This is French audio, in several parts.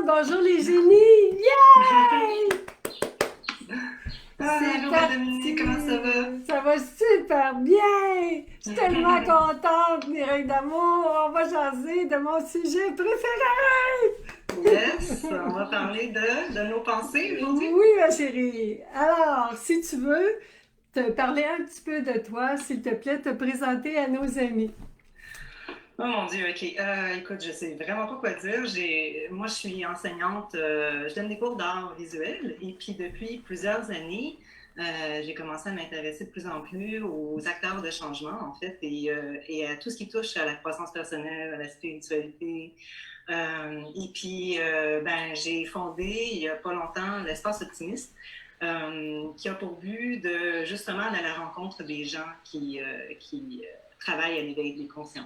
Bonjour les génies! Yay! Salut Dominique, comment ça va? Ça va super bien! Je suis tellement contente, Mireille d'amour! On va jaser de mon sujet préféré! Yes, on va parler de nos pensées aujourd'hui. Oui, ma chérie! Alors, si tu veux te parler un petit peu de toi, s'il te plaît, te présenter à nos amis. Oh mon Dieu, ok. Écoute, je sais vraiment pas quoi dire. Moi, je suis enseignante, je donne des cours d'art visuel et puis depuis plusieurs années, j'ai commencé à m'intéresser de plus en plus aux acteurs de changement, en fait, et à tout ce qui touche à la croissance personnelle, à la spiritualité. Et puis, ben, j'ai fondé il y a pas longtemps l'Espace Optimiste, qui a pour but de justement aller à la rencontre des gens qui travaillent à l'éveil des consciences.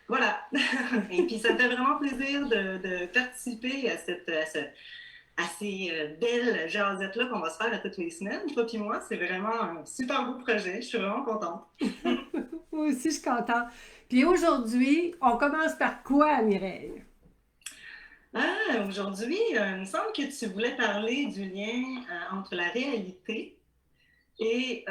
Voilà. Et puis, ça me fait vraiment plaisir de participer à ces belles jasettes-là qu'on va se faire à toutes les semaines. Toi puis moi, c'est vraiment un super beau projet. Je suis vraiment contente. Moi aussi, je suis contente. Puis aujourd'hui, on commence par quoi, Mireille? Aujourd'hui, il me semble que tu voulais parler du lien entre la réalité et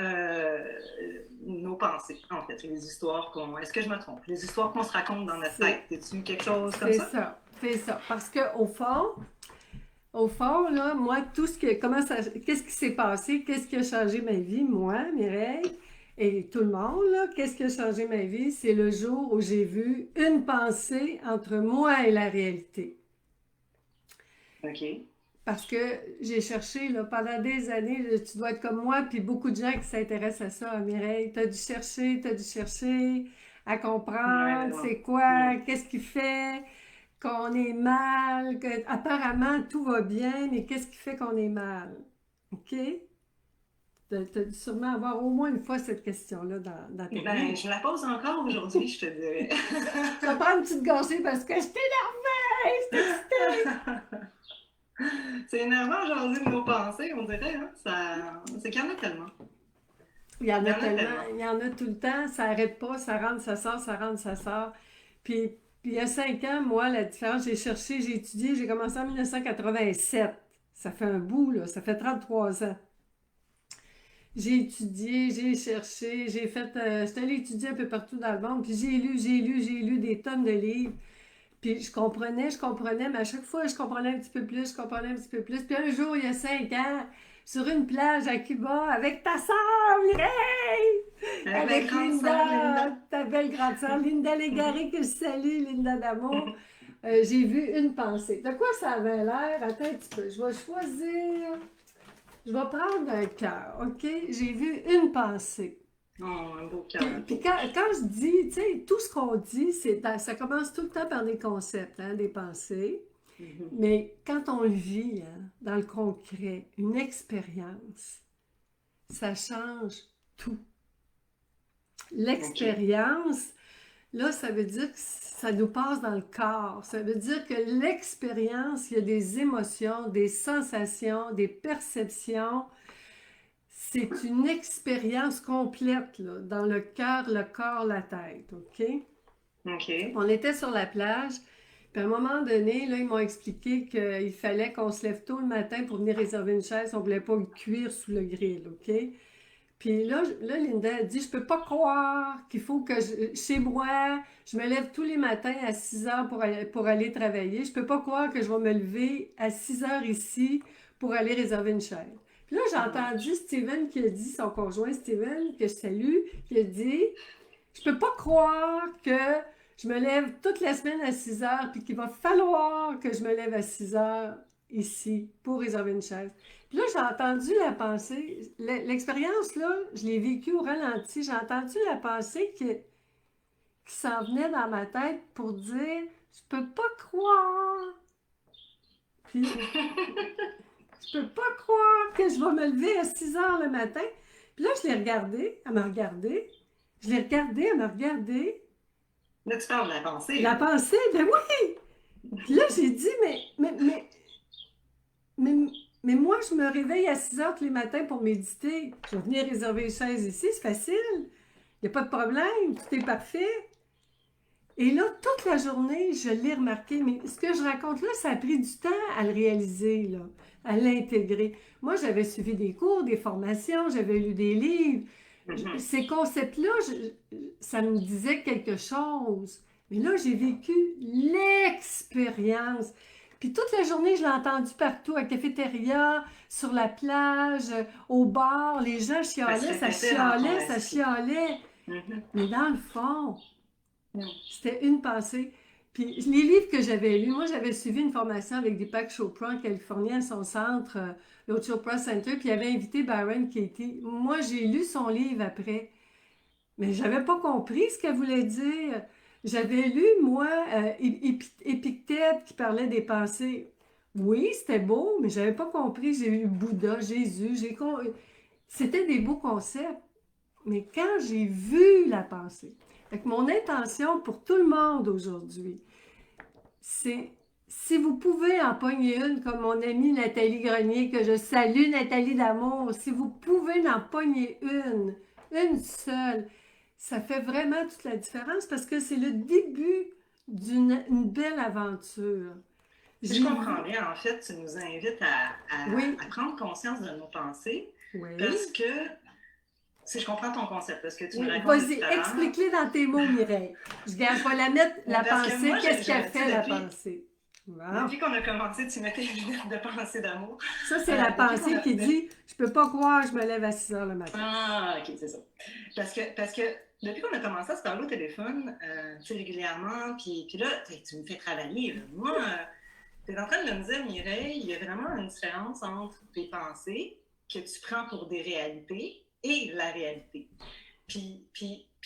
nos pensées, en fait, les histoires qu'on... Est-ce que je me trompe? Les histoires qu'on se raconte dans notre tête. C'est-tu quelque chose comme C'est ça? ça, c'est ça. Parce que au fond, là, moi, tout ce que, qu'est-ce qui s'est passé, qu'est-ce qui a changé ma vie, moi, Mireille, et tout le monde, là, qu'est-ce qui a changé ma vie, c'est le jour où j'ai vu une pensée entre moi et la réalité. OK. Parce que j'ai cherché là, pendant des années, là, tu dois être comme moi, puis beaucoup de gens qui s'intéressent à ça, Mireille. Tu as dû chercher à Ouais, comprendre vraiment. c'est quoi, qu'est-ce qui fait qu'on est mal, que apparemment tout va bien, mais qu'est-ce qui fait qu'on est mal? OK? Tu as dû sûrement avoir au moins une fois cette question-là dans ta Ben, vie. je me la pose encore aujourd'hui, je te dirais. Je vais prendre une petite gorgée parce que je suis énervée, je suis excitée. C'est énervant aujourd'hui de nos pensées, on dirait. Hein? C'est qu'il y en a tellement. Il y en Il y a en a tellement, tellement. il y en a tout le temps, ça n'arrête pas, ça rentre, ça sort, ça rentre, ça sort. Puis il y a 5 ans, moi, la différence, j'ai cherché, j'ai étudié, j'ai commencé en 1987. Ça fait un bout, là, ça fait 33 ans. J'ai étudié, j'ai cherché, j'étais allée étudier un peu partout dans le monde, puis j'ai lu des tonnes de livres. Puis je comprenais, mais à chaque fois, je comprenais un petit peu plus, je comprenais un petit peu plus. Puis un jour, il y a 5 ans, sur une plage à Cuba, avec ta sœur, Mireille! Avec ma Avec grande sœur Linda, Linda. ta belle grande sœur, Linda Légaré, que je salue, Linda d'amour. J'ai vu une pensée. De quoi ça avait l'air? Attends un petit peu, je vais choisir. Je vais prendre un cœur, OK? J'ai vu une pensée. Oh, un beau cœur, Puis ok. quand je dis, tu sais, tout ce qu'on dit, ça commence tout le temps par des concepts, hein, des pensées. Mhm. Mais quand on le vit, hein, dans le concret, une expérience, ça change tout. Ok. L'expérience, là, ça veut dire que ça nous passe dans le corps. Ça veut dire que l'expérience, il y a des émotions, des sensations, des perceptions. C'est une expérience complète, là, dans le cœur, le corps, la tête, OK? Ok. On était sur la plage, puis à un moment donné, là, ils m'ont expliqué qu'il fallait qu'on se lève tôt le matin pour venir réserver une chaise. On ne voulait pas cuire sous le grill, OK? Puis là, Linda a dit, je peux pas croire qu'il faut que chez moi, je me lève tous les matins à 6 heures pour aller travailler. Je peux pas croire que je vais me lever à 6 heures ici pour aller réserver une chaise. Puis là, j'ai Mhm. entendu Steven qui a dit, son conjoint Steven, que je salue, qui a dit, je peux pas croire que je me lève toute la semaine à 6 heures, puis qu'il va falloir que je me lève à 6 heures ici pour réserver une chaise. Puis là, j'ai entendu la pensée, l'expérience, là, je l'ai vécue au ralenti, j'ai entendu la pensée qui s'en venait dans ma tête pour dire, je peux pas croire, puis je peux pas croire que je vais me lever à 6 heures le matin. Puis là, je l'ai regardée, elle m'a regardée, je l'ai regardée, elle m'a regardée. Là, tu parles de la pensée, La là. pensée, ben oui! Puis là, j'ai dit, mais, mais moi, je me réveille à 6 heures tous les matins pour méditer. Je vais venir réserver une chaise ici, c'est facile. Il n'y a pas de problème, tout est parfait. Et là, toute la journée, je l'ai remarqué, mais ce que je raconte là, ça a pris du temps à le réaliser, là, à l'intégrer. Moi, j'avais suivi des cours, des formations, j'avais lu des livres. Mhm. Ces concepts-là, ça me disait quelque chose. Mais là, j'ai vécu l'expérience. Puis toute la journée, je l'ai entendu partout, à la cafétéria, sur la plage, au bar. Les gens Ça se chialaient, ça répétait dans ton chialait, ça esprit. chialait. Mhm. Mais dans le fond, Mhm. c'était une pensée. Puis les livres que j'avais lus, moi j'avais suivi une formation avec Deepak Chopra en Californie à son centre, le Chopra Center, puis il avait invité Byron Katie. Moi j'ai lu son livre après, mais j'avais pas compris ce qu'elle voulait dire. J'avais lu, moi, Épictète qui parlait des pensées. Oui, c'était beau, mais j'avais pas compris. J'ai lu Bouddha, Jésus, c'était des beaux concepts. Mais quand j'ai vu la pensée, fait que mon intention pour tout le monde aujourd'hui, c'est si vous pouvez en pogner une, comme mon amie Nathalie Grenier, que je salue, Nathalie d'amour, si vous pouvez en pogner une seule, ça fait vraiment toute la différence parce que c'est le début d'une belle aventure. Si je J'ai comprends vu, bien, en fait, tu nous invites oui, à prendre conscience de nos pensées oui, parce que, si je comprends ton concept, parce que tu me oui, racontes depuis vas-y, tout à l'heure, explique-les dans tes mots, Mireille. Je vais la mettre, la parce que moi, pensée, qu'est-ce qu'elle tu sais, fait, la pensée? Wow. depuis qu'on a commencé, tu mettais une lunettes de pensée d'amour. Ça, c'est la Depuis qu'on pensée a. qui dit, je peux pas croire, je me lève à 6 heures le matin. Ah, ok, c'est ça. Parce que depuis qu'on a commencé à se parler au téléphone, tu sais, régulièrement, puis là, tu me fais travailler. Là. Moi, tu es en train de me dire, Mireille, il y a vraiment une différence entre tes pensées que tu prends pour des réalités et la réalité. Puis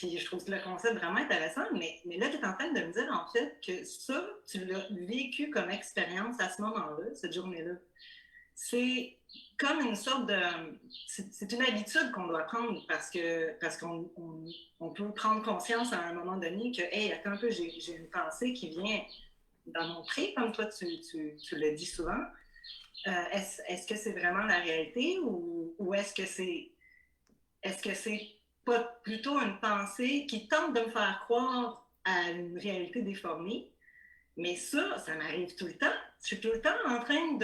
je trouve le concept vraiment intéressant, mais là, tu es en train de me dire, en fait, que ça, tu l'as vécu comme expérience à ce moment-là, cette journée-là. C'est comme une sorte de. C'est une habitude qu'on doit prendre parce qu'on peut prendre conscience à un moment donné que, hey, attends un peu, j'ai une pensée qui vient dans mon pré, comme toi, tu le dis souvent. Est-ce que c'est vraiment la réalité ou est-ce que c'est pas plutôt une pensée qui tente de me faire croire à une réalité déformée? Mais ça m'arrive tout le temps. Je suis tout le temps en train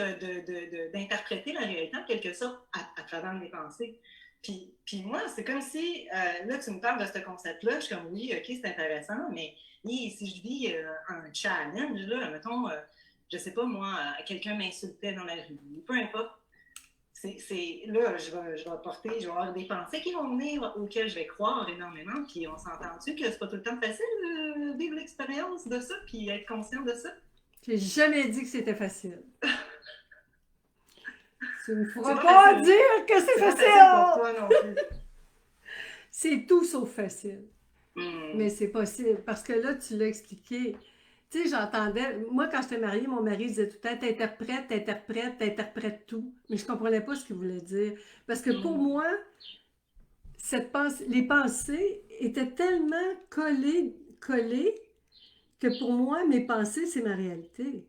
d'interpréter la réalité en quelque sorte à travers mes pensées. Puis moi, c'est comme si, là, tu me parles de ce concept-là, je suis comme, oui, ok, c'est intéressant, mais si je vis un challenge, là, mettons, je sais pas, moi, quelqu'un m'insultait dans la rue, peu importe, là, je vais porter, je vais avoir des pensées qui vont venir auxquelles je vais croire énormément. Puis on s'entend-tu que c'est pas tout le temps facile de vivre l'expérience de ça, puis être conscient de ça? J'ai jamais dit que c'était facile. Tu ne C'est feras pas pas facile. dire que c'est C'est pas facile pour facile! toi non plus. C'est tout sauf facile. Mais Hmm. c'est possible. Parce que là, tu l'as expliqué. Tu sais, j'entendais, moi, quand j'étais mariée, mon mari disait tout le temps, t'interprètes tout. Mais je comprenais pas ce qu'il voulait dire. Parce que pour Hmm. moi, les pensées étaient tellement collées, que pour moi, mes pensées, c'est ma réalité.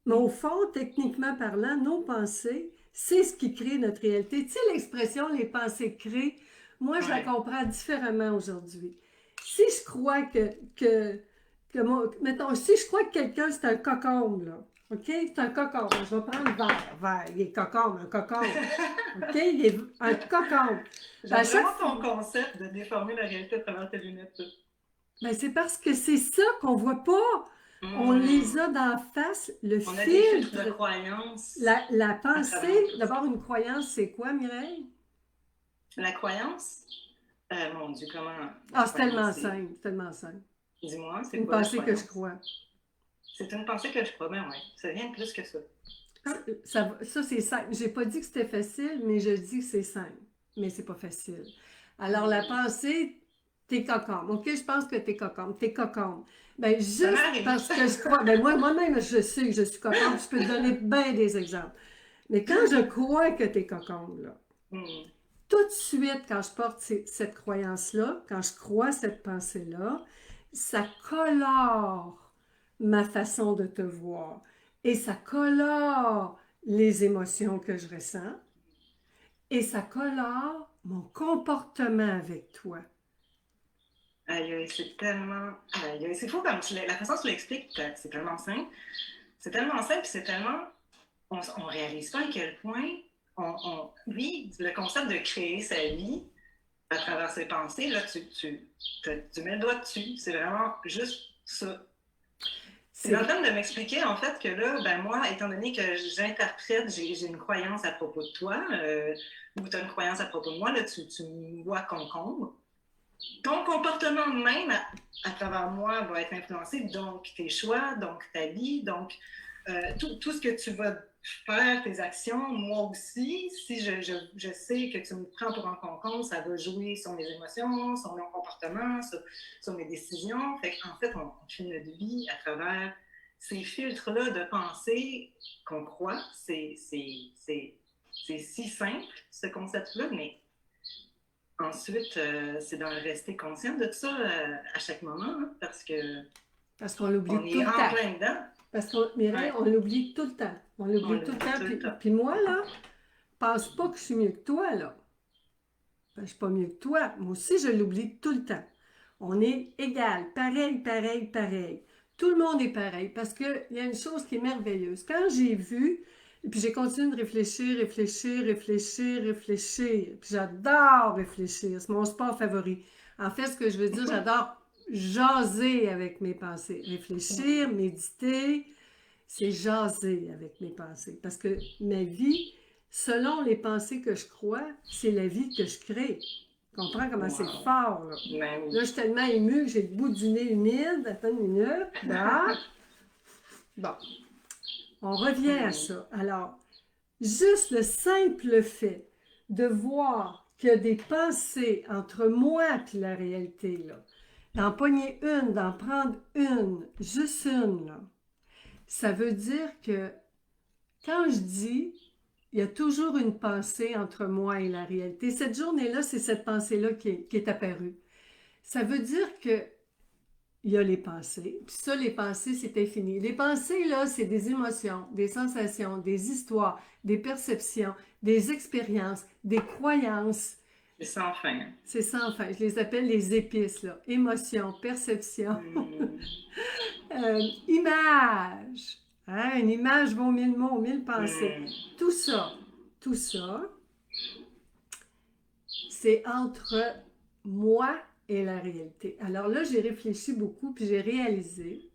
Mais au fond, techniquement parlant, nos pensées, c'est ce qui crée notre réalité. Tu sais, l'expression les pensées créent, moi, je la Ouais. comprends différemment aujourd'hui. Si je crois mettons, si je crois que quelqu'un, c'est un cocombe, là, OK? C'est un cocombe. Je vais prendre vert. Il est cocombe, un cocombe. OK? Il est un cocombe. Ben, à J'aime chaque vraiment fois, ton concept de déformer la réalité à travers tes lunettes. ben, c'est parce que c'est ça qu'on voit pas. On les Hmm. a d'en face, le On a des filtres de filtre. croyance La à travers pensée, tout ça. d'abord une croyance, c'est quoi, Mireille? La croyance, mon Dieu, comment la Ah, c'est croyance, tellement c'est. simple, tellement simple. Dis-moi, c'est Une quoi la pensée que je croyance? crois. C'est une pensée que je crois, ben ouais. C'est rien de plus que ça. Ça c'est simple. J'ai pas dit que c'était facile, mais je dis que c'est simple. Mais c'est pas facile. Alors, la Hmm. pensée, t'es cocombe. OK, je pense que t'es cocombe. T'es cocombe. Ben, Ça juste m'arrive. parce que je crois. Ben, moi-même, je sais que je suis cocombe. Je peux te donner bien des exemples. Mais quand je crois que t'es cocombe, là, Hmm. tout de suite, quand je porte cette croyance-là, quand je crois cette pensée-là, ça colore ma façon de te voir et ça colore les émotions que je ressens et ça colore mon comportement avec toi. Aïe, aïe, c'est tellement... Aïe, aïe, c'est fou comme la façon dont tu l'expliques, c'est tellement simple. C'est tellement simple, puis c'est tellement... On réalise pas à quel point oui, le concept de créer sa vie à travers ses pensées, là, tu mets le doigt dessus. C'est vraiment juste ça. C'est en train de m'expliquer, en fait, que là, ben moi, étant donné que j'interprète, j'ai une croyance à propos de toi, ou tu as une croyance à propos de moi, là, tu me vois concombre. Ton comportement même, à travers moi, va être influencé, donc tes choix, donc ta vie, donc tout ce que tu vas faire, tes actions, moi aussi, si je sais que tu me prends pour un concombre, ça va jouer sur mes émotions, sur mon comportement, sur mes décisions. Fait qu'en fait, on fait notre vie à travers ces filtres-là de pensée qu'on croit. C'est si simple, ce concept-là, mais ensuite, c'est d'en rester conscient de ça à chaque moment, hein, parce qu'on l'oublie tout le temps. On est en plein dedans. Parce qu'on Mireille, on l'oublie tout le temps. On l'oublie tout le temps. Puis moi, là, pense pas que je suis mieux que toi, là. Ben, je suis pas mieux que toi. Moi aussi, je l'oublie tout le temps. On est égal, pareil, pareil, pareil. Tout le monde est pareil parce qu'il y a une chose qui est merveilleuse. Quand j'ai vu, et puis j'ai continué de réfléchir, réfléchir, réfléchir, réfléchir. Puis j'adore réfléchir. C'est mon sport favori. En fait, ce que je veux dire, j'adore jaser avec mes pensées. Réfléchir, méditer, c'est jaser avec mes pensées. Parce que ma vie, selon les pensées que je crois, c'est la vie que je crée. Tu comprends comment c'est fort, là? Là, je suis tellement émue que j'ai le bout du nez humide. Attends une minute. Bon. On revient à ça. Alors, juste le simple fait de voir qu'il y a des pensées entre moi et la réalité, là, d'en pogner une, d'en prendre une, juste une, là, ça veut dire que quand je dis, il y a toujours une pensée entre moi et la réalité. Cette journée-là, c'est cette pensée-là qui est apparue. Ça veut dire que il y a les pensées, puis ça, les pensées, c'est infini. Les pensées, là, c'est des émotions, des sensations, des histoires, des perceptions, des expériences, des croyances. C'est sans fin. C'est sans fin. Je les appelle les épices, là. Émotions, perceptions, images. Hein? Une image vaut 1000 mots, 1000 pensées. Tout ça, c'est entre moi et la réalité. Alors là, j'ai réfléchi beaucoup, puis j'ai réalisé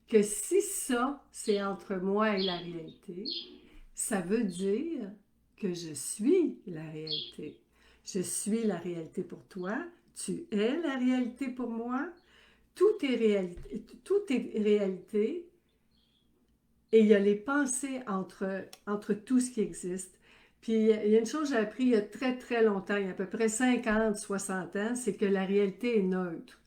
que si ça, c'est entre moi et la réalité, ça veut dire que je suis la réalité. Je suis la réalité pour toi, tu es la réalité pour moi, tout est réalité, et il y a les pensées entre tout ce qui existe. Puis il y a une chose que j'ai appris il y a très très longtemps, il y a à peu près 50, 60 ans, c'est que la réalité est neutre.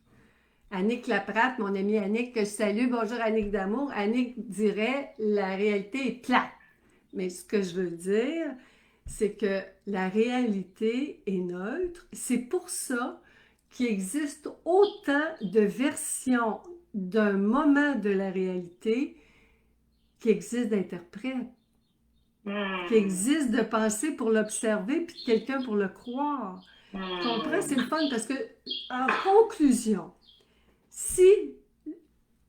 Annick Laprate, mon amie Annick, que je salue, bonjour Annick d'amour, Annick dirait la réalité est plate. Mais ce que je veux dire, c'est que la réalité est neutre. C'est pour ça qu'il existe autant de versions d'un moment de la réalité qui existe d'interprètes, qui existe de pensée pour l'observer, puis de quelqu'un pour le croire. Tu comprends? C'est le fun parce que, en conclusion, si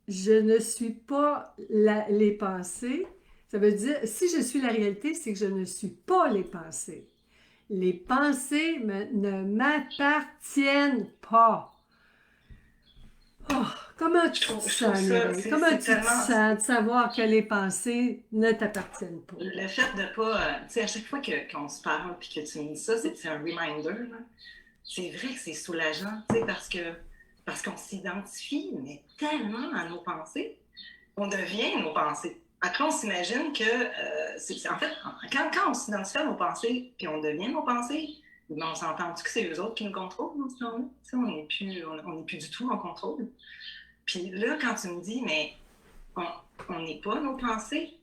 je ne suis pas les pensées, ça veut dire, si je suis la réalité, c'est que je ne suis pas les pensées. Les pensées ne m'appartiennent pas. Oh, comment tu te sens, Mireille? Comment tu te sens de savoir que les pensées ne t'appartiennent pas? Le fait de pas... tu sais, à chaque fois qu'on se parle et que tu me dis ça, c'est un reminder. Là. C'est vrai que c'est soulageant, tu sais, parce qu'on s'identifie, mais tellement à nos pensées, on devient nos pensées. Après, on s'imagine que, en fait, quand on s'identifie à nos pensées, puis on devient nos pensées, ben on s'entend-tu que c'est eux autres qui nous contrôlent dans ce moment-là? On n'est plus du tout en contrôle. Puis là, quand tu me dis, mais on n'est pas nos pensées.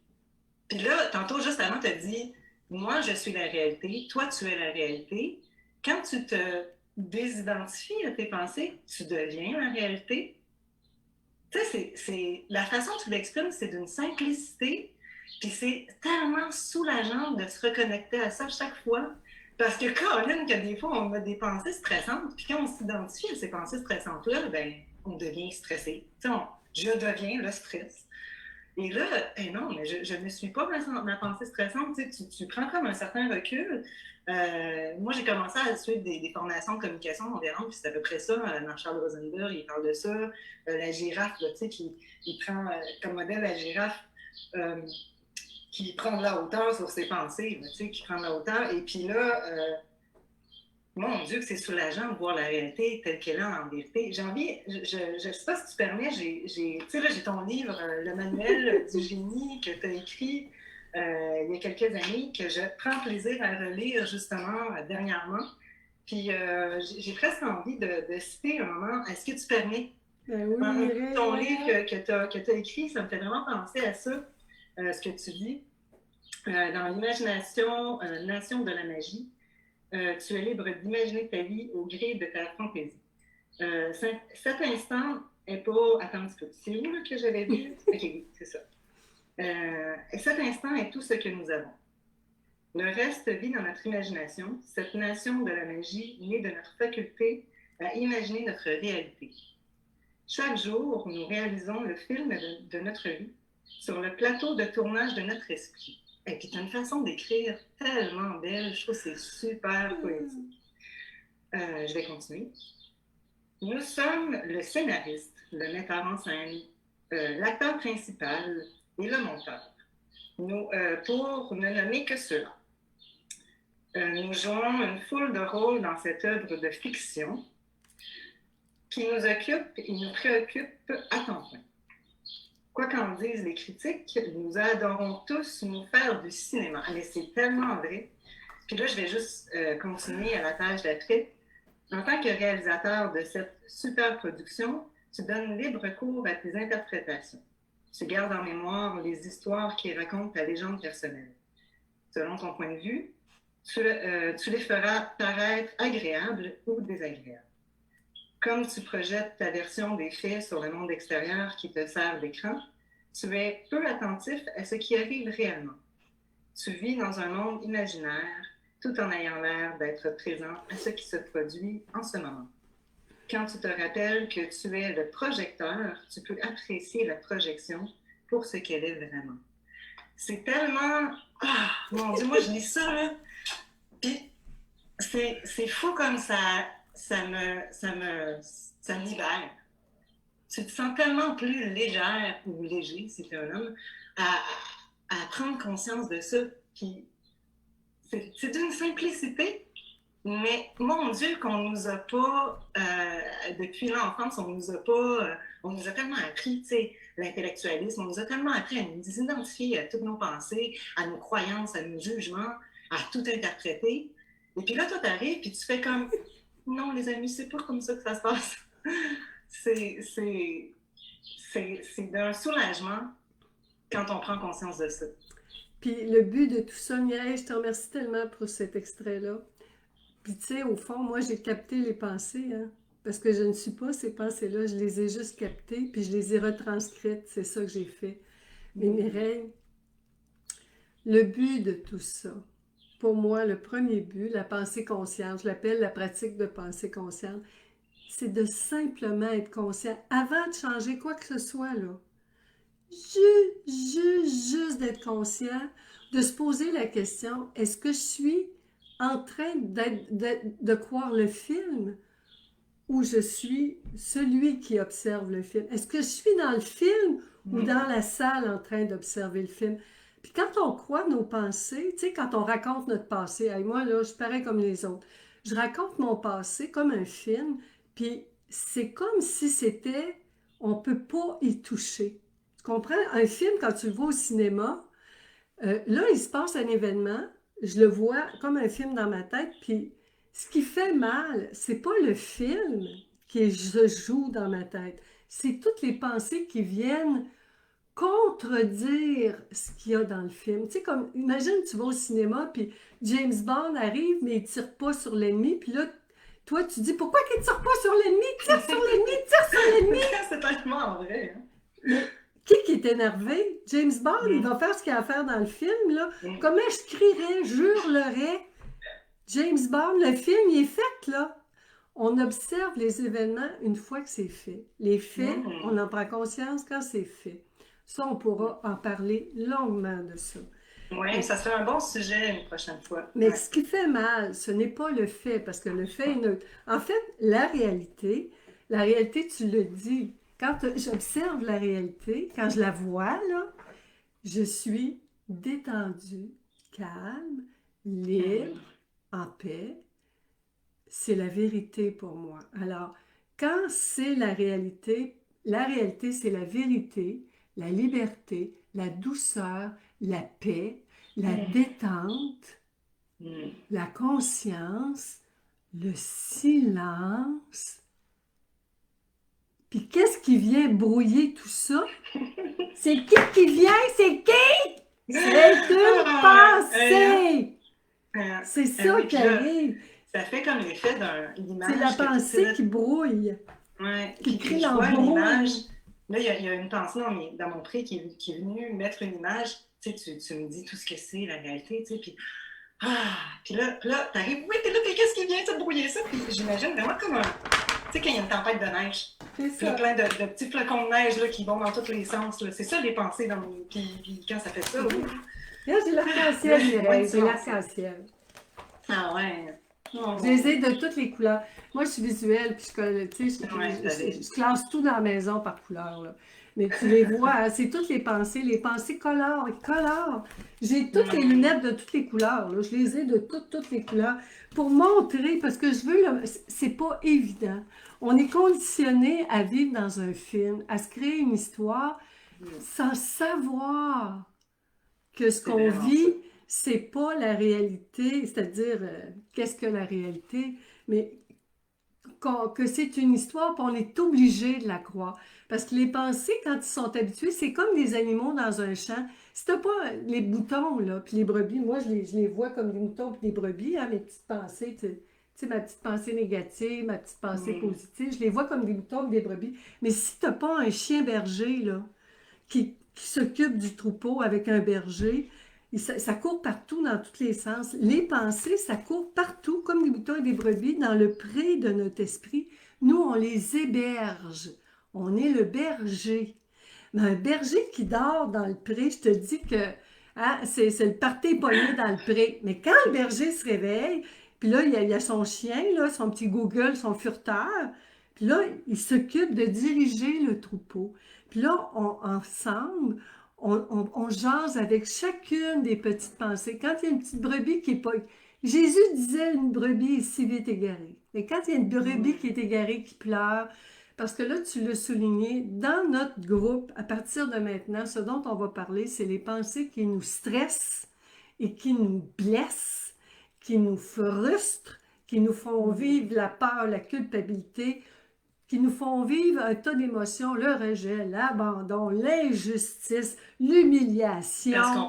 Puis là, tantôt, juste avant, tu as dit, moi, je suis la réalité, toi, tu es la réalité. Quand tu te désidentifies à tes pensées, tu deviens la réalité. Tu sais, c'est la façon dont tu l'exprimes, c'est d'une simplicité, puis c'est tellement soulageant de se reconnecter à ça chaque fois. Parce que Colin, que des fois, on a des pensées stressantes, puis quand on s'identifie à ces pensées stressantes-là, ben, on devient stressé. Je deviens le stress. Et là, non, mais je ne suis pas ma pensée stressante. Tu prends comme un certain recul. Moi, j'ai commencé à suivre des formations de communication non violente, puis c'est à peu près ça. Marshall Rosenberg, il parle de ça. La girafe, là, il prend comme modèle la girafe qui prend de la hauteur sur ses pensées, qui prend de la hauteur. Et puis là, mon Dieu, que c'est soulageant de voir la réalité telle qu'elle est en vérité. J'ai envie, je ne sais pas si tu permets, j'ai ton livre, Le manuel du génie que tu as écrit il y a quelques années, que je prends plaisir à relire justement dernièrement. Puis j'ai presque envie de citer un moment. Est-ce que tu permets? Ben oui, ton livre que tu as écrit, ça me fait vraiment penser à ça, ce que tu dis. Dans l'imagination, nation de la magie, tu es libre d'imaginer ta vie au gré de ta fantaisie. Cet instant est pas... Attends un petit peu. C'est où là, que j'avais vu? OK, c'est ça. Cet instant est tout ce que nous avons. Le reste vit dans notre imagination, cette nation de la magie née de notre faculté à imaginer notre réalité. Chaque jour, nous réalisons le film de notre vie sur le plateau de tournage de notre esprit. Et puis, tu as une façon d'écrire tellement belle, je trouve que c'est super poétique. Je vais continuer. Nous sommes le scénariste, le metteur en scène, l'acteur principal et le monteur. Pour ne nommer que cela. Nous jouons une foule de rôles dans cette œuvre de fiction qui nous occupe et nous préoccupe à temps plein. Quoi qu'en disent les critiques, nous adorons tous nous faire du cinéma. Mais c'est tellement vrai. Puis là, je vais juste continuer à la page d'après. En tant que réalisateur de cette super production, tu donnes libre cours à tes interprétations. Tu gardes en mémoire les histoires qui racontent ta légende personnelle. Selon ton point de vue, tu les feras paraître agréables ou désagréables. Comme tu projettes ta version des faits sur le monde extérieur qui te sert d'écran, tu es peu attentif à ce qui arrive réellement. Tu vis dans un monde imaginaire, tout en ayant l'air d'être présent à ce qui se produit en ce moment. Quand tu te rappelles que tu es le projecteur, tu peux apprécier la projection pour ce qu'elle est vraiment. C'est tellement... Ah, mon Dieu, moi je lis ça, là. Puis c'est fou comme ça me libère. Tu te sens tellement plus légère ou léger, si tu es un homme, à prendre conscience de ça. Puis c'est d'une simplicité, mais mon Dieu, qu'on nous a pas, depuis l'enfance, on nous a tellement appris, tu sais, l'intellectualisme, on nous a tellement appris à nous identifier à toutes nos pensées, à nos croyances, à nos jugements, à tout interpréter. Et puis là, toi, t'arrives, puis tu fais comme, non, les amis, c'est pas comme ça que ça se passe. C'est d'un soulagement quand on prend conscience de ça. Puis le but de tout ça, Mireille, je te remercie tellement pour cet extrait-là. Puis tu sais, au fond, moi, j'ai capté les pensées, hein, parce que je ne suis pas ces pensées-là, je les ai juste captées, puis je les ai retranscrites, c'est ça que j'ai fait. Mais Mireille, le but de tout ça, pour moi, le premier but, la pensée consciente, je l'appelle la pratique de pensée consciente, c'est de simplement être conscient avant de changer quoi que ce soit, là. Juste d'être conscient, de se poser la question, est-ce que je suis en train de croire le film ou je suis celui qui observe le film? Est-ce que je suis dans le film ou dans la salle en train d'observer le film? Puis quand on croit nos pensées, tu sais, quand on raconte notre passé, hey, moi, là, je suis pareil comme les autres. Je raconte mon passé comme un film, puis c'est comme si c'était, on ne peut pas y toucher. Tu comprends? Un film, quand tu le vois au cinéma, là, il se passe un événement, je le vois comme un film dans ma tête, puis ce qui fait mal, c'est pas le film qui se joue dans ma tête, c'est toutes les pensées qui viennent contredire ce qu'il y a dans le film. Tu sais, comme, imagine, tu vas au cinéma, puis James Bond arrive, mais il tire pas sur l'ennemi, puis là, toi, tu dis, pourquoi qu'il tire pas sur l'ennemi? Tire sur l'ennemi, tire sur l'ennemi! C'est tellement vrai, hein? Mais qui est énervé? James Bond, il va faire ce qu'il a à faire dans le film, là. Comment je crierais, je hurlerais? James Bond, le film, il est fait, là. On observe les événements une fois que c'est fait. Les faits, on Mhm. en prend conscience quand c'est fait. Ça, on pourra en parler longuement de ça. Oui, Mais, ça serait un bon sujet une prochaine fois. mais Ouais. ce qui fait mal, ce n'est pas le fait, parce que le fait est neutre. En fait, la réalité, tu le dis. Quand j'observe la réalité, quand je la vois, là, je suis détendue, calme, libre, Mhm. en paix. C'est la vérité pour moi. Alors, quand c'est la réalité, c'est la vérité, la liberté, la douceur, la paix, la détente, Mhm. la conscience, le silence. Puis qu'est-ce qui vient brouiller tout ça? C'est qui vient? C'est qui? C'est une Ah, pensée! C'est ça oui, qui puis là, arrive. ça fait comme l'effet d'une C'est la image que tu sais, pensée là, qui brouille, ouais, qui puis crée je vois une image. l'embrouille. Là, il y a une pensée dans mon pré qui est venue mettre une image. Tu sais, tu me dis tout ce que c'est, la réalité, tu sais, puis là, t'arrives, oui, puis là, qu'est-ce qui vient te brouiller ça? Puis j'imagine vraiment comme un. Tu sais, quand il y a une tempête de neige, C'est puis là, ça. plein de petits flocons de neige là, qui vont dans tous les sens. Là. C'est ça, les pensées. Puis quand ça fait ça, Mhm. ouf, Regarde, j'ai l'arc-en-ciel, moins de Mireille, j'ai dimension. l'arc-en-ciel. Ah ouais. Je les Oh. ai de toutes les couleurs. Moi, je suis visuelle, puis tu sais, Ouais, je classe tout dans la maison par couleur, là. Mais tu les vois, hein, c'est toutes les pensées colorent, ils colorent. J'ai toutes les Mm. lunettes de toutes les couleurs, là. Je les ai de toutes les couleurs pour montrer, parce que je veux, c'est pas évident. On est conditionné à vivre dans un film, à se créer une histoire sans savoir que ce C'est qu'on vraiment ça. vit, c'est pas la réalité, c'est-à-dire qu'est-ce que la réalité, mais que c'est une histoire, puis on est obligé de la croire. Parce que les pensées, quand ils sont habitués, c'est comme des animaux dans un champ. Si t'as pas les boutons, là, puis les brebis, moi, je les vois comme des moutons puis des brebis, hein, mes petites pensées, tu sais, ma petite pensée négative, ma petite pensée Mm. positive, je les vois comme des moutons et des brebis. Mais si t'as pas un chien berger, là, qui s'occupe du troupeau avec un berger. Et ça court partout dans tous les sens. Les pensées, ça court partout, comme des moutons et des brebis, dans le pré de notre esprit. Nous, on les héberge. On est le berger. Mais un berger qui dort dans le pré, je te dis que hein, c'est le party pogné dans le pré. Mais quand le berger se réveille, puis là, il y a son chien, là, son petit Google, son furteur, puis là, il s'occupe de diriger le troupeau. Puis là, ensemble, on jase avec chacune des petites pensées. Quand il y a une petite brebis qui est pas... Jésus disait, une brebis est si vite égarée. Et quand il y a une brebis qui Mm. est égarée, qui pleure, parce que là, tu l'as souligné, dans notre groupe, à partir de maintenant, ce dont on va parler, c'est les pensées qui nous stressent et qui nous blessent, qui nous frustrent, qui nous font Mm. vivre la peur, la culpabilité, qui nous font vivre un tas d'émotions, le rejet, l'abandon, l'injustice, Parce l'humiliation. on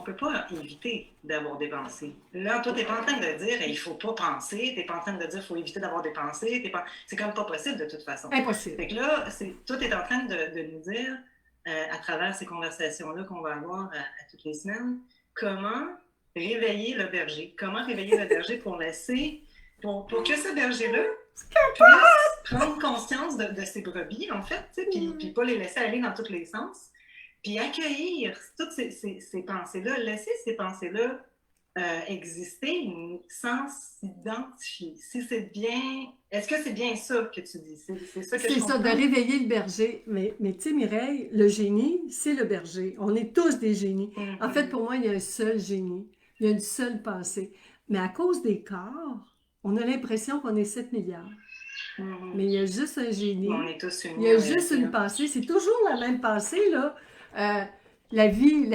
peut pas éviter d'avoir des pensées. Là, toi, t'es pas en train de dire, il faut pas penser. T'es pas en train de dire, il faut éviter d'avoir des pensées. C'est comme pas possible de toute façon. Impossible. Fait que là, toi, t'es en train de nous dire, à travers ces conversations-là qu'on va avoir à toutes les semaines, comment réveiller le berger. Comment réveiller le berger pour laisser, pour que ce berger-là puisse prendre conscience de ses brebis, en fait, puis pas les laisser aller dans tous les sens. Puis accueillir toutes ces pensées-là, laisser ces pensées-là exister sans s'identifier. Si c'est bien. Est-ce que c'est bien ça que tu dis? C'est ça que je C'est ça, de comprends? réveiller le berger. Mais tu sais, Mireille, le génie, c'est le berger. On est tous des génies. En fait, Mm-hmm. pour moi, il y a un seul génie. Il y a une seule pensée. Mais à cause des corps, on a l'impression qu'on est 7 milliards. Mais Mm-hmm. il y a juste un On génie. est tous Il y unis a en juste réalité. une Hein? pensée. C'est toujours la même pensée, là. Euh, la vie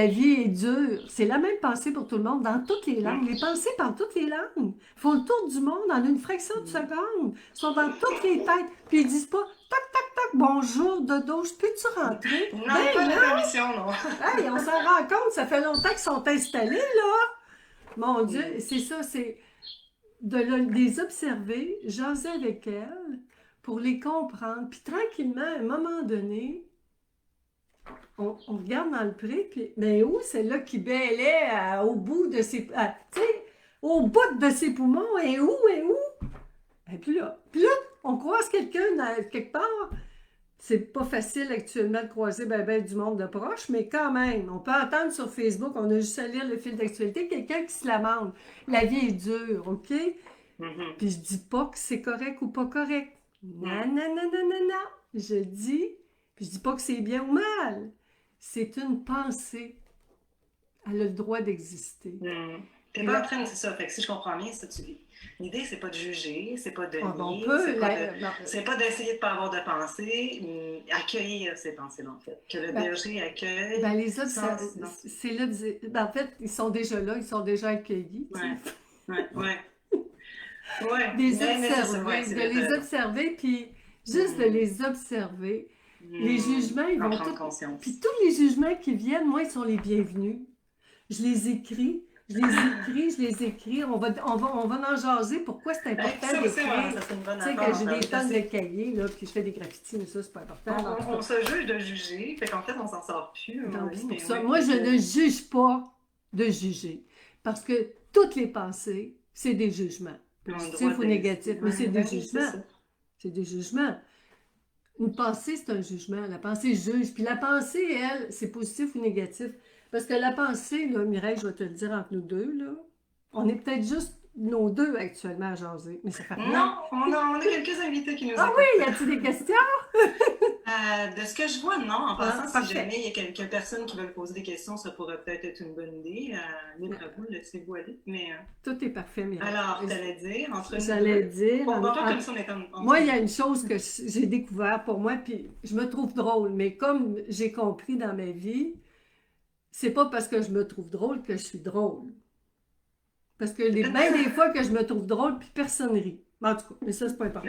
est dure. C'est la même pensée pour tout le monde, dans toutes les langues. Les pensées parlent toutes les langues. Ils font le tour du monde en une fraction de Mm. seconde. Ils sont dans toutes les têtes. Puis ils disent pas tac, tac, tac, bonjour, dodo, peux-tu rentrer? Ben Non, pas la non! permission, non. Hey, on s'en rend compte, ça fait longtemps qu'ils sont installés, là. Mon Dieu, Mm. c'est ça, c'est les observer, jaser avec elles pour les comprendre. Puis tranquillement, à un moment donné, on regarde dans le pré, puis mais où celle-là qui bêlait au bout de ses... tu sais, au bout de ses poumons, et où, et où? Et puis là, on croise quelqu'un quelque part. C'est pas facile actuellement de croiser ben du monde de proche, mais quand même, on peut entendre sur Facebook, on a juste à lire le fil d'actualité, quelqu'un qui se lamente. La vie est dure, OK? Mhm. Puis je dis pas que c'est correct ou pas correct. Non, Mhm. non, non, non, non, non. Je dis, puis je dis pas que c'est bien ou mal. C'est une pensée. Elle a le droit d'exister. T'es Puis pas en là, train de... C'est ça. Fait que si je comprends bien, l'idée, c'est pas de juger, c'est pas de on nier, peut, c'est pas d'essayer de pas avoir de pensée, accueillir ces pensées-là, en fait. Que le ben, berger accueille ben, les sans... c'est là, ben, en fait, ils sont déjà là, ils sont déjà accueillis, tu Ouais, sais. ouais. Ouais, Des mais c'est ça, ouais, observer, c'est de vrai, t'as les raison. observer, puis juste de Hmm, les observer. Les jugements, ils En vont prendre tous... Puis conscience. tous les jugements qui viennent, moi, ils sont les bienvenus. Je les écris, je les écris, je les écris. On va en jaser. Pourquoi c'est Hey, important ça aussi, ouais, d'écrire? ça serait une bonne Tu sais, affaire quand d'en j'ai des parler. Parce tonnes que de cahiers, là, puis je fais des graffitis, mais ça, c'est pas important. En tout on cas, se juge de juger, fait qu'en fait, on s'en sort plus à un moment donc, donné, c'est pour mais ça. ouais, Moi, fait je que... ne juge pas de juger. Parce que toutes les pensées, c'est des jugements. On a le droit Positifs ou d'exister. négatifs, mais c'est Ouais, des ben oui, c'est jugements. ça. C'est des jugements. Une pensée, c'est un jugement. La pensée juge. Puis la pensée, elle, c'est positif ou négatif. Parce que la pensée, là, Mireille, je vais te le dire entre nous deux, là, on est peut-être juste nos deux actuellement à jaser, mais ça fait rien. Non, on a quelques invités qui nous Ah oui, écoutent. y a-t-il des questions? De ce que je vois, non. En Ah, passant, si parfait. jamais il y a quelques personnes qui veulent poser des questions, ça pourrait peut-être être une bonne idée. Libre à vous, laissez-vous aller. Mais Tout est parfait, Mireille. alors, t'allais dire, entre nous J'allais deux, dire, bon, pas comme si on était entre moi, il y nous. a une chose que j'ai découvert pour moi, puis je me trouve drôle, mais comme j'ai compris dans ma vie, c'est pas parce que je me trouve drôle que je suis drôle. Parce que C'est peut-être... bien des fois que je me trouve drôle, puis personne rit. En tout cas, mais ça, c'est pas important.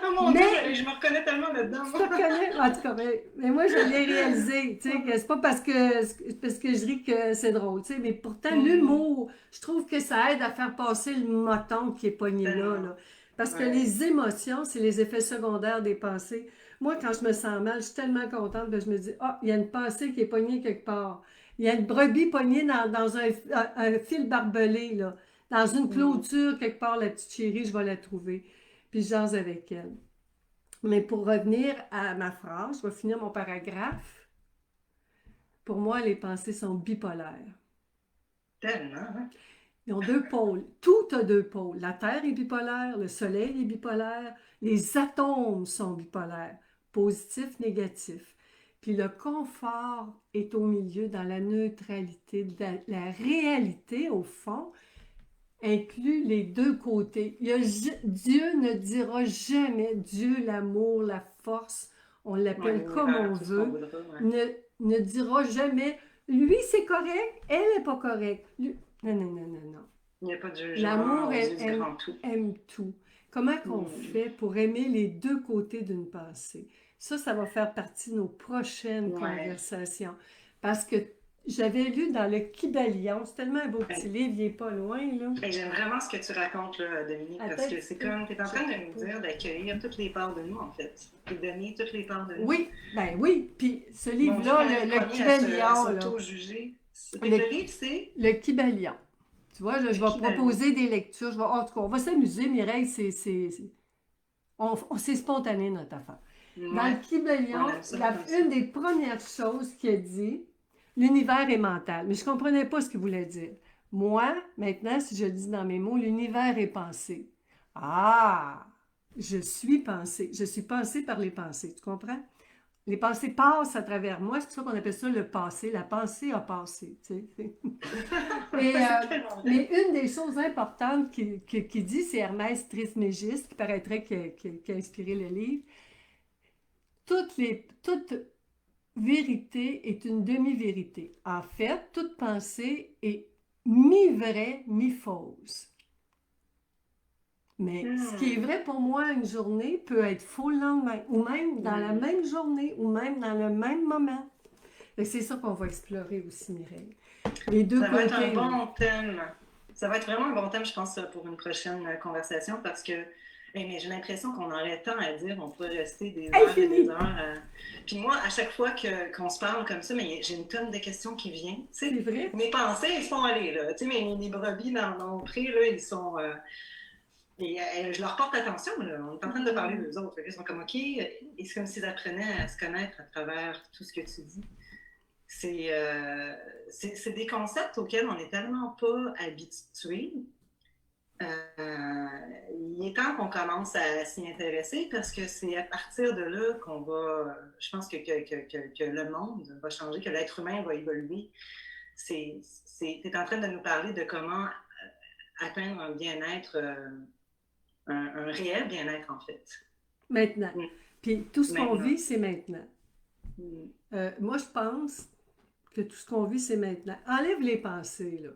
Oh mon Dieu, Mais, je me reconnais tellement là-dedans. tu te reconnais, en tout cas, mais moi, je l'ai réalisé, tu sais, que c'est pas parce que je ris que c'est drôle, tu sais, mais pourtant, Mhm. l'humour, je trouve que ça aide à faire passer le moton qui est pogné là, Tellement. là. Parce que Ouais. les émotions, c'est les effets secondaires des pensées. Moi, quand je me sens mal, je suis tellement contente que je me dis, ah, il y a une pensée qui est pognée quelque part. Il y a une brebis pognée dans un fil barbelé, là. Dans une Mhm. clôture, quelque part, la petite chérie, je vais la trouver. Puis je jase avec elle. Mais pour revenir à ma phrase, je vais finir mon paragraphe. Pour moi, les pensées sont bipolaires. Tellement, hein? Ils ont deux pôles. Tout a deux pôles. La Terre est bipolaire, le Soleil est bipolaire, les atomes sont bipolaires, positif, négatif. Puis le confort est au milieu, dans la neutralité. La réalité, au fond, inclut les deux côtés. Dieu ne dira jamais, Dieu, l'amour, la force, on Ouais, l'appelle comme l'univers, on tout ce qu'on veut, voudra, ouais. ne, ne dira jamais, lui c'est correct, elle n'est pas correcte. Non, non, non, non, non. Il n'y a pas de jugement L'amour aux yeux du aime, grand tout. aime tout. Comment qu'on Hmm. fait pour aimer les deux côtés d'une pensée? Ça va faire partie de nos prochaines Ouais. conversations. Parce que j'avais lu dans le Kybalion, c'est tellement un beau petit Hey, livre, il n'est pas loin, là. hey, j'aime vraiment ce que tu racontes, là, Dominique, parce Attends un que petit c'est peu. comme, tu es en Je train de sais nous pas. dire d'accueillir toutes les parts de nous, en fait, et de donner toutes les parts de nous. Oui, ben oui. Puis ce Mon Dieu, livre-là, on est les le premiers à Kybalion, là. s'auto-juger. Fait que Le, le livre, c'est le Kybalion. Tu vois, je le vais Kybalion. proposer des lectures. En tout cas, on va s'amuser, Mireille. C'est spontané, notre affaire. Dans le Ouais, on Kybalion, aime ça comme ça. une des premières choses qu'il a dit, l'univers est mental. Mais je ne comprenais pas ce qu'il voulait dire. Moi, maintenant, si je dis dans mes mots, l'univers est pensé. Ah, je suis pensée. Je suis pensée par les pensées. Tu comprends? Les pensées passent à travers moi. C'est pour ça qu'on appelle ça le passé. La pensée a passé. Tu sais. Et, C'est tellement mais vrai. une des choses importantes qu'il dit, c'est Hermès Trismégiste, qui paraîtrait qui a inspiré le livre. Toute vérité est une demi-vérité. En fait, toute pensée est mi-vraie, mi-fausse. Mais ce qui est Hmm. vrai pour moi une journée peut être faux le lendemain, ou même dans la Hmm. même journée, ou même dans le même moment. C'est ça qu'on va explorer aussi, Mireille. Les deux Ça va être un côtés, là. bon thème. Ça va être vraiment un bon thème, je pense, pour une prochaine conversation parce que Mais j'ai l'impression qu'on aurait tant à dire, on pourrait rester des heures et Infini! des heures. Puis moi, à chaque fois qu'on se parle comme ça, mais j'ai une tonne de questions qui viennent. Tu C'est sais, vrai? mes pensées, ils se font aller, là. Tu sais, mes brebis dans mon pré, là, ils sont... et je leur porte attention, là. On est en train de parler d'eux autres. Ils sont comme, OK, et c'est comme s'ils apprenaient à se connaître à travers tout ce que tu dis. C'est des concepts auxquels on n'est tellement pas habitué. Il est temps qu'on commence à s'y intéresser parce que c'est à partir de là qu'on va, je pense que le monde va changer, que l'être humain va évoluer. Tu es en train de nous parler de comment atteindre un bien-être, un réel bien-être en fait. Maintenant. Mm. Puis tout ce qu'on Maintenant. vit, c'est maintenant. Moi, je pense que tout ce qu'on vit, c'est maintenant. Enlève les pensées, là.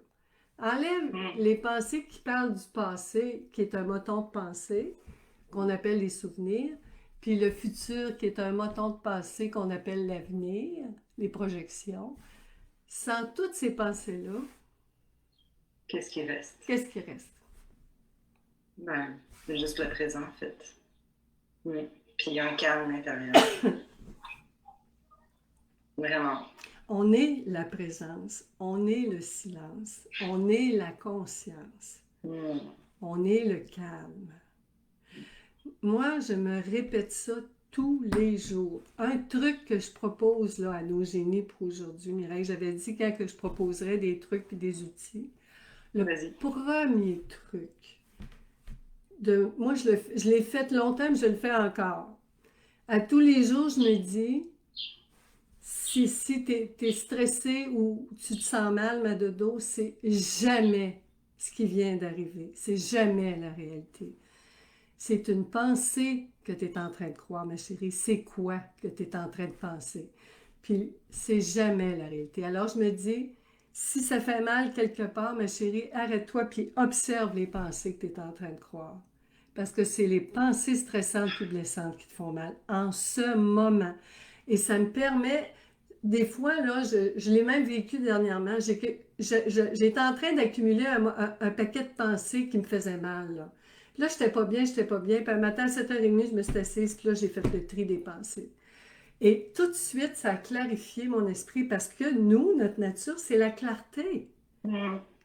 Enlève les pensées qui parlent du passé, qui est un moton de pensée, qu'on appelle les souvenirs, puis le futur, qui est un moton de pensée qu'on appelle l'avenir, les projections. Sans toutes ces pensées-là, Qu'est-ce qui reste? qu'est-ce qui reste? Ben, c'est juste le présent, en fait. Oui. Puis il y a un calme intérieur. Vraiment. On est la présence, on est le silence, on est la conscience, on est le calme. Moi, je me répète ça tous les jours. Un truc que je propose là, à nos génies pour aujourd'hui, Mireille, j'avais dit quand que je proposerais des trucs et des outils. Le premier truc, moi je l'ai fait longtemps, mais je le fais encore. À tous les jours, je me dis, si tu es stressé ou tu te sens mal, ma dodo, c'est jamais ce qui vient d'arriver. C'est jamais la réalité. C'est une pensée que tu es en train de croire, ma chérie. C'est quoi que tu es en train de penser? Puis c'est jamais la réalité. Alors je me dis, si ça fait mal quelque part, ma chérie, arrête-toi puis observe les pensées que tu es en train de croire. Parce que c'est les pensées stressantes et blessantes qui te font mal en ce moment. Et ça me permet, des fois, là, je l'ai même vécu dernièrement, j'étais en train d'accumuler un paquet de pensées qui me faisaient mal. Là, j'étais pas bien. Puis un matin à 7h30, je me suis assise, puis là, j'ai fait le tri des pensées. Et tout de suite, ça a clarifié mon esprit parce que nous, notre nature, c'est la clarté.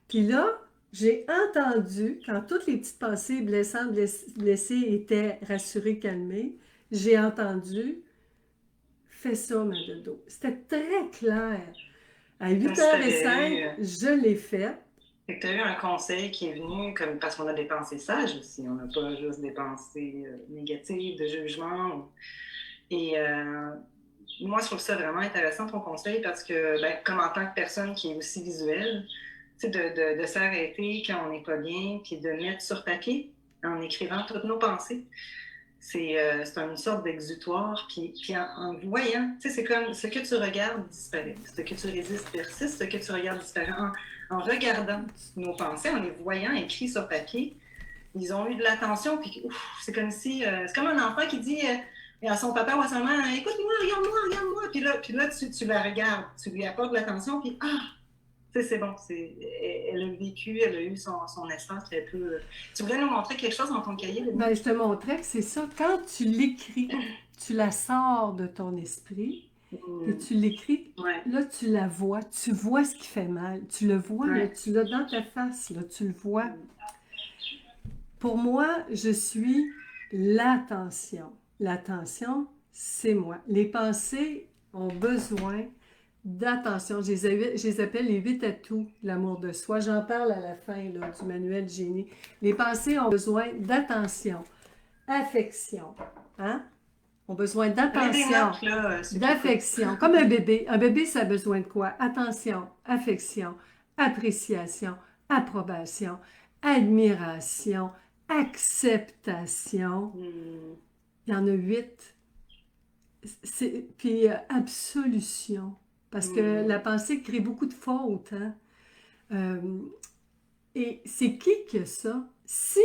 Puis là, j'ai entendu, quand toutes les petites pensées blessantes, blessées étaient rassurées, calmées, j'ai entendu « Fais ça, ma dodo ». C'était très clair. À 8h05, je l'ai fait. Fait que tu as eu un conseil qui est venu, comme parce qu'on a des pensées sages aussi, on n'a pas juste des pensées négatives, de jugement. Et moi, je trouve ça vraiment intéressant ton conseil parce que, ben, comme en tant que personne qui est aussi visuelle, de s'arrêter quand on n'est pas bien, puis de mettre sur papier en écrivant toutes nos pensées. C'est une sorte d'exutoire, puis en voyant, c'est comme ce que tu regardes disparaît, ce que tu résistes persiste, ce que tu regardes disparaît. En regardant nos pensées, en les voyant écrits sur papier, ils ont eu de l'attention, puis c'est comme si, c'est comme un enfant qui dit à son papa ou à sa mère, écoute-moi, regarde-moi, puis là tu la regardes, tu lui apportes de l'attention, puis c'est bon, elle a vécu, elle a eu son essence, elle peut... Tu voulais nous montrer quelque chose dans ton cahier? Ben, je te montrais que c'est ça. Quand tu l'écris, tu la sors de ton esprit et tu l'écris. Là, tu la vois. Tu vois ce qui fait mal. Tu le vois, là, tu l'as dans ta face. Là, tu le vois. Pour moi, je suis l'attention. L'attention, c'est moi. Les pensées ont besoin d'attention. Je les appelle les 8 atouts de l'amour de soi. J'en parle à la fin là, du manuel Génie. Les pensées ont besoin d'attention, affection. Hein? Ont besoin d'attention, d'affection. Comme un bébé. Un bébé, ça a besoin de quoi? Attention, affection, appréciation, approbation, admiration, acceptation. Il y en a 8. Puis absolution. Parce que la pensée crée beaucoup de fautes. Hein? Et c'est qui a ça? Si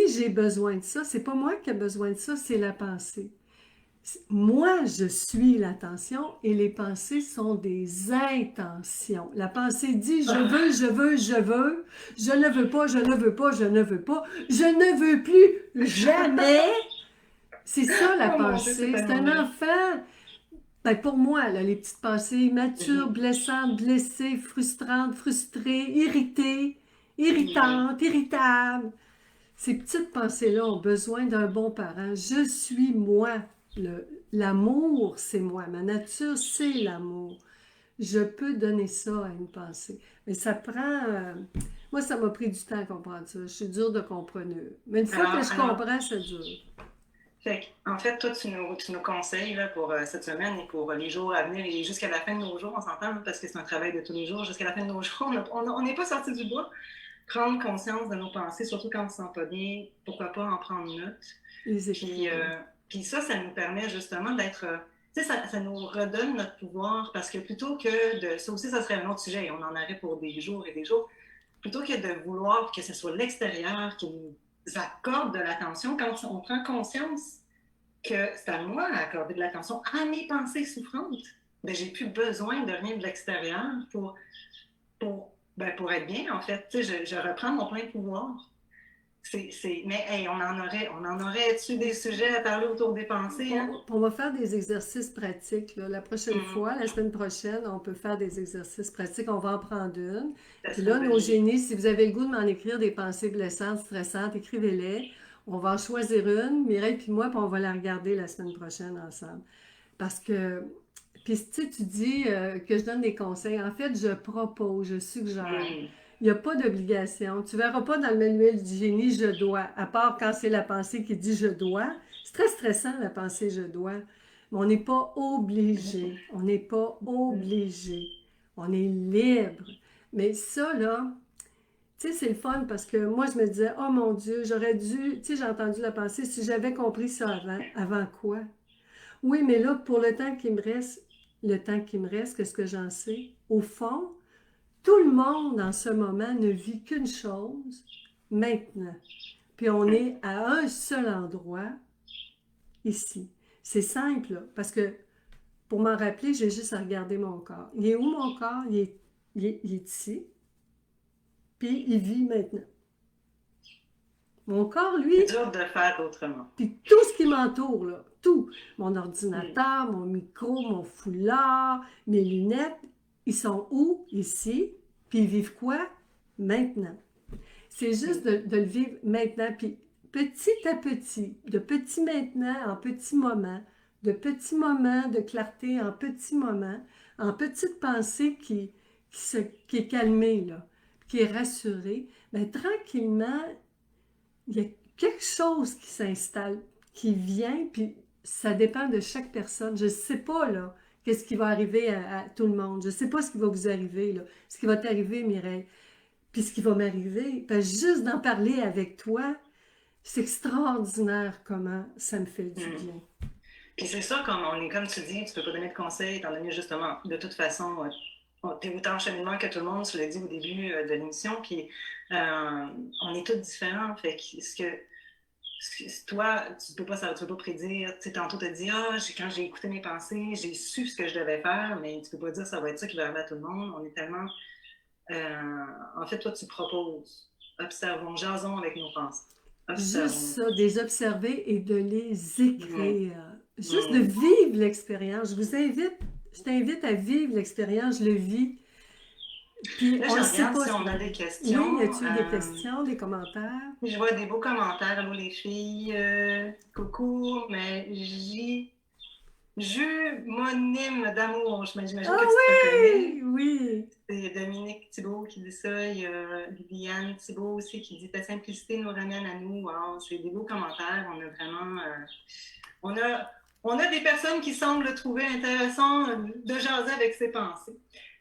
j'ai besoin de ça, c'est pas moi qui ai besoin de ça, c'est la pensée. Moi, je suis l'attention et les pensées sont des intentions. La pensée dit je veux, je veux, je veux, je ne veux pas, je ne veux pas, je ne veux pas, je ne veux plus jamais. C'est ça la Oh mon Dieu, c'est pensée. C'est tellement un vrai. enfant. Ben, pour moi, là, les petites pensées immatures, Mhm. blessantes, blessées, frustrantes, frustrées, irritées, Oui. irritantes, irritables. Ces petites pensées-là ont besoin d'un bon parent. Je suis moi. L'amour, c'est moi. Ma nature, c'est l'amour. Je peux donner ça à une pensée. Mais ça prend... moi, ça m'a pris du temps à comprendre ça. Je suis dure de comprendre. Mais une fois que je Alors, comprends, ça dure. en fait, toi, tu nous conseilles là, pour cette semaine et pour les jours à venir et jusqu'à la fin de nos jours, on s'entend, hein, parce que c'est un travail de tous les jours, jusqu'à la fin de nos jours, on n'est pas sorti du bois. Prendre conscience de nos pensées, surtout quand on ne se sent pas bien, pourquoi pas en prendre note. Les Puis, écrire. puis ça nous permet justement d'être. Tu sais, ça nous redonne notre pouvoir parce que plutôt que de. Ça aussi, ça serait un autre sujet, on en aurait pour des jours et des jours. Plutôt que de vouloir que ce soit l'extérieur qui nous accorde de l'attention, quand on prend conscience que c'est à moi d'accorder de l'attention à mes pensées souffrantes, ben, j'ai plus besoin de rien de l'extérieur pour être bien, en fait. Tu sais, je reprends mon plein pouvoir. Mais hey, on en aurait-tu des sujets à parler autour des pensées, hein? On va faire des exercices pratiques. Là. La prochaine Mm. fois, la semaine prochaine, on peut faire des exercices pratiques. On va en prendre une. Ça Puis serait une là, bonne nos idée. génies, si vous avez le goût de m'en écrire des pensées blessantes, stressantes, écrivez-les. On va en choisir une, Mireille puis moi, puis on va la regarder la semaine prochaine ensemble. Parce que, puis tu sais, tu dis que je donne des conseils. En fait, je propose, je suggère. Mm. Il n'y a pas d'obligation. Tu ne verras pas dans le manuel du génie je dois, à part quand c'est la pensée qui dit je dois. C'est très stressant la pensée je dois. Mais on n'est pas obligé. On n'est pas obligé. On est libre. Mais ça, là, tu sais, c'est le fun parce que moi, je me disais, oh mon Dieu, j'aurais dû, tu sais, j'ai entendu la pensée, si j'avais compris ça avant, avant quoi? Oui, mais là, pour le temps qui me reste, le temps qui me reste, qu'est-ce que j'en sais? Au fond, tout le monde en ce moment ne vit qu'une chose, maintenant. Puis on Mm. est à un seul endroit, ici. C'est simple, là, parce que pour m'en rappeler, j'ai juste à regarder mon corps. Il est où mon corps? Il est ici, puis il vit maintenant. Mon corps, lui, C'est dur de faire autrement. puis tout ce qui m'entoure, là, tout, mon Mm. ordinateur, mon micro, mon foulard, mes lunettes, ils sont où? Ici. Puis ils vivent quoi? Maintenant. C'est juste Mm. de le vivre maintenant. Puis petit à petit, de petit maintenant en petit moment, de petits moments de clarté en petits moments, en petite pensée qui est calmée, là, qui est rassurée, bien, tranquillement, il y a quelque chose qui s'installe, qui vient, puis ça dépend de chaque personne. Je ne sais pas, là, qu'est-ce qui va arriver à tout le monde. Je ne sais pas ce qui va vous arriver, là, ce qui va t'arriver, Mireille, puis ce qui va m'arriver. Juste d'en parler avec toi, c'est extraordinaire comment ça me fait du Mm. bien. Puis c'est ça, comme on est comme tu dis, tu peux pas donner de conseils, étant donné justement, de toute façon, t'es autant en cheminement que tout le monde, tu l'as dit au début de l'émission, puis on est tous différents. Fait que toi, tu peux pas prédire. Tu sais, tantôt, tu as dit, quand j'ai écouté mes pensées, j'ai su ce que je devais faire, mais tu peux pas dire ça va être ça qui va arriver à tout le monde. On est tellement. En fait, toi, tu proposes. Observons, jasons avec nos pensées. Juste Observons. ça, de les observer et de les Mm. écrire. Juste de Mm. vivre l'expérience. Je t'invite à vivre l'expérience, je le vis. Puis Là, on je ne sait regarde pas si ce qui on va a des arriver. Oui, y questions. a-tu eu des questions, des commentaires? Je vois des beaux commentaires. Allô, les filles. Coucou, mais Jumonime d'amour. J'imagine Ah que tu te reconnais. oui, oui. C'est Dominique Thibault qui dit ça. Il y a Viviane Thibault aussi qui dit ta simplicité nous ramène à nous. Wow, c'est des beaux commentaires. On a vraiment. On a, on a des personnes qui semblent trouver intéressant de jaser avec ses pensées.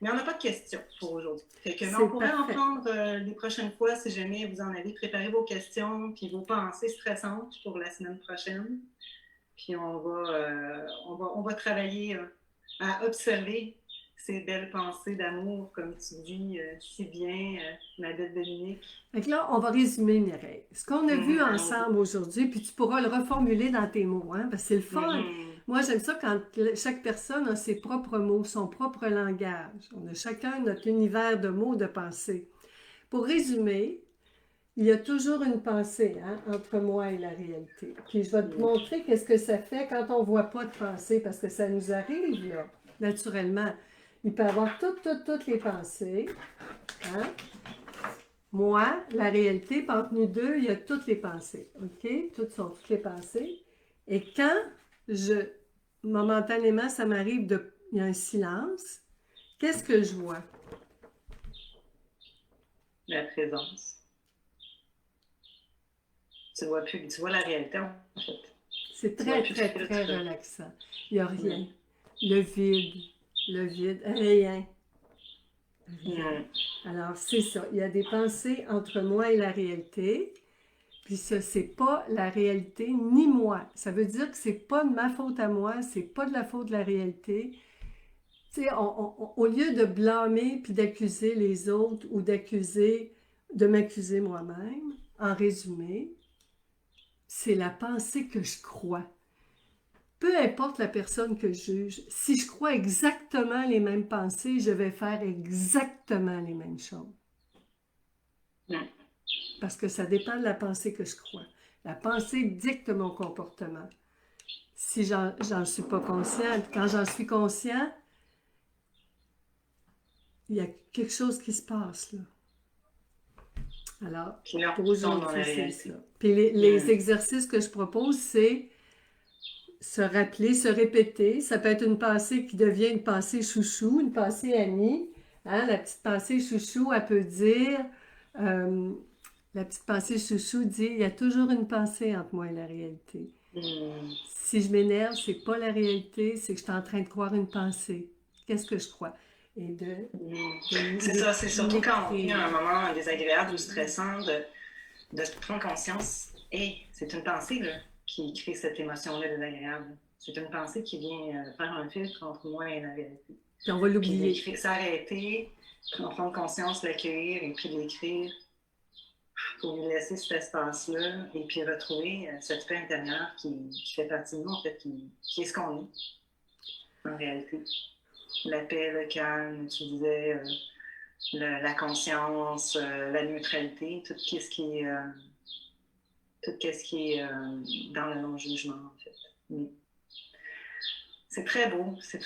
Mais on n'a pas de questions pour aujourd'hui. Fait que, mais on C'est pourrait en parfait. prendre les prochaines fois si jamais vous en avez. Préparez vos questions puis vos pensées stressantes pour la semaine prochaine. Puis on va travailler à observer ces belles pensées d'amour, comme tu dis si bien, ma belle Dominique. Fait que là, on va résumer, Mireille. Ce qu'on a vu Allons-y. ensemble aujourd'hui, puis tu pourras le reformuler dans tes mots, hein, parce que c'est le fun. Mhm. Moi, j'aime ça quand chaque personne a ses propres mots, son propre langage. On a chacun notre univers de mots, de pensées. Pour résumer, il y a toujours une pensée entre moi et la réalité. Puis je vais te montrer qu'est-ce que ça fait quand on ne voit pas de pensée, parce que ça nous arrive, là, naturellement. Il peut y avoir toutes les pensées. Hein? Moi, la réalité, puis entre nous deux, il y a toutes les pensées. OK? Toutes les pensées. Et quand momentanément, ça m'arrive il y a un silence, qu'est-ce que je vois? La présence. Tu vois la réalité, en fait. C'est très relaxant. Il n'y a rien. Le vide, rien. Alors, c'est ça. Il y a des pensées entre moi et la réalité. Puis ça, c'est pas la réalité ni moi. Ça veut dire que c'est pas de ma faute à moi, c'est pas de la faute de la réalité. Tu sais, au lieu de blâmer puis d'accuser les autres ou de m'accuser moi-même, en résumé, c'est la pensée que je crois. Peu importe la personne que je juge, si je crois exactement les mêmes pensées, je vais faire exactement les mêmes choses. Parce que ça dépend de la pensée que je crois. La pensée dicte mon comportement. Si j'en suis pas consciente, quand j'en suis conscient, il y a quelque chose qui se passe là. Alors, pour aujourd'hui, c'est ça. Puis les exercices que je propose, c'est se rappeler, se répéter. Ça peut être une pensée qui devient une pensée chouchou, une pensée amie. Hein? La petite pensée chouchou, elle peut dire... la petite pensée chouchou dit, il y a toujours une pensée entre moi et la réalité. Si je m'énerve, c'est pas la réalité, c'est que je suis en train de croire une pensée. Qu'est-ce que je crois? Et c'est ça, c'est surtout quand on vit un moment désagréable ou stressant, de prendre conscience, c'est une pensée là, qui crée cette émotion-là désagréable. C'est une pensée qui vient faire un filtre entre moi et la réalité. Puis on va l'oublier. S'arrêter, prendre conscience, l'accueillir et puis l'écrire pour lui laisser cet espace-là et puis retrouver cette paix intérieure qui fait partie de nous, en fait, qui est ce qu'on est, en réalité. La paix, le calme, tu disais, la conscience, la neutralité, tout ce qui est dans le non-jugement, en fait. C'est très beau, c'est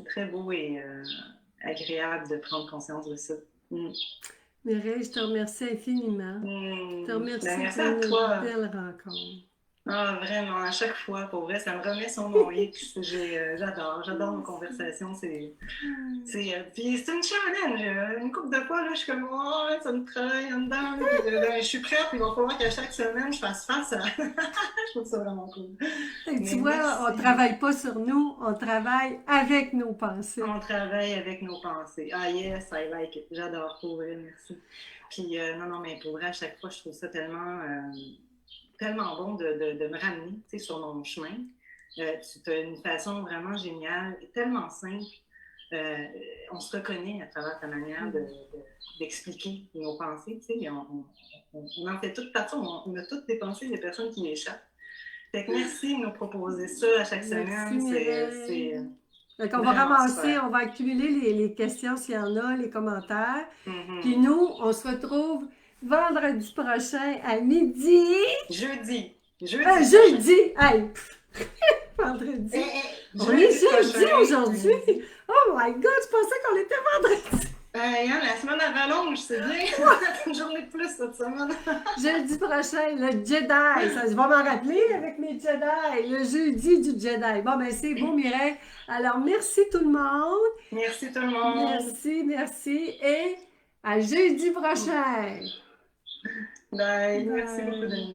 très beau et agréable de prendre conscience de ça. Mireille, je te remercie infiniment. Je te remercie pour une belle rencontre. Ah, vraiment, à chaque fois, pour vrai, ça me remet sur mon X. J'adore nos conversations. Puis c'est une challenge. Une couple de fois, là, je suis comme, oh, ça me travaille en dedans. Je suis prête, il va falloir qu'à chaque semaine, je fasse face à. Je trouve ça vraiment cool. Et tu vois, on ne travaille pas sur nous, on travaille avec nos pensées. On travaille avec nos pensées. Ah, yes, I like it. J'adore, pour vrai, merci. Puis, non, mais pour vrai, à chaque fois, je trouve ça tellement bon de me ramener sur mon chemin. Tu as une façon vraiment géniale, tellement simple. On se reconnaît à travers ta manière d'expliquer nos pensées. On en fait toutes partie, on a toutes des pensées des personnes qui échappent. Fait que merci de nous proposer ça à chaque semaine. Donc on va ramasser, on va accumuler les questions s'il y en a, les commentaires. Puis nous, on se retrouve vendredi prochain à midi. Jeudi. Hey! Vendredi. On est jeudi aujourd'hui. Oh my God, je pensais qu'on était vendredi. La semaine à rallonge, c'est bien. Une journée de plus cette semaine. Jeudi prochain, le Jedi. Ça, je vais m'en rappeler avec mes Jedi. Le jeudi du Jedi. Bon, ben c'est beau, Mireille. Alors, merci tout le monde. Merci tout le monde. Merci. Et à jeudi prochain. Bye. Merci beaucoup, Denis.